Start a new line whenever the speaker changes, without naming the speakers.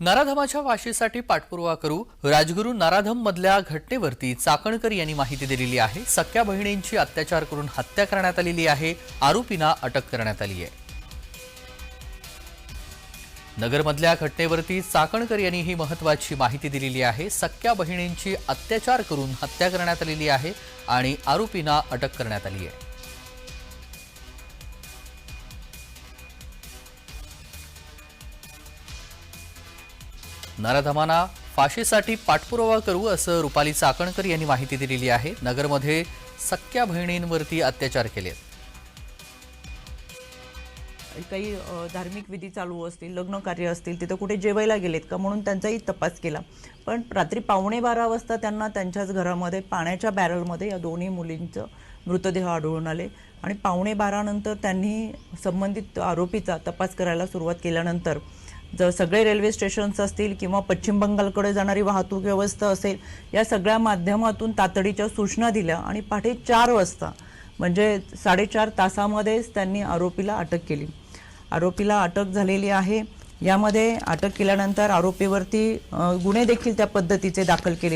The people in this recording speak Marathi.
नराधमाच्या वाशीसाठी पाठपुरावा करू राजगुरू नराधम मधल्या घटनेवरती चाकणकर यांनी माहिती दिलेली आहे। सख्या बहिणींची अत्याचार करून हत्या करण्यात आलेली आहे। आरोपींना अटक करण्यात आली आहे। नगरमधल्या घटनेवरती चाकणकर यांनी ही महत्त्वाची माहिती दिलेली आहे। सख्या बहिणींची अत्याचार करून हत्या करण्यात आलेली आहे आणि आरोपींना अटक करण्यात आली आहे। नराधमांना फाशीसाठी पाठपुरावा करू असं रुपाली चाकणकर यांनी माहिती दिलेली आहे। नगरमध्ये सख्या बहिणींवरती अत्याचार केलेत।
काही धार्मिक विधी चालू असतील, लग्न कार्य असतील, तिथे कुठे जेवायला गेलेत का म्हणून त्यांचाही तपास केला। पण रात्री 11:15 वाजता त्यांना त्यांच्याच घरामध्ये पाण्याच्या बॅरलमध्ये या दोन्ही मुलींचं मृतदेह आढळून आले आणि 11:15 नंतर त्यांनी संबंधित आरोपीचा तपास करायला सुरुवात केल्यानंतर जर सगळे रेल्वे स्टेशन्स असतील किंवा पश्चिम बंगालकडे जाणारी वाहतूक व्यवस्था असेल, या सगळ्या माध्यमातून तातडीच्या सूचना दिल्या आणि पहाटे 4 वाजता म्हणजे 4.5 तासामध्येच त्यांनी आरोपीला अटक केली। आरोपीला अटक झालेली आहे। यामध्ये अटक केल्यानंतर आरोपीवरती गुन्हे देखील त्या पद्धतीचे दाखल केले।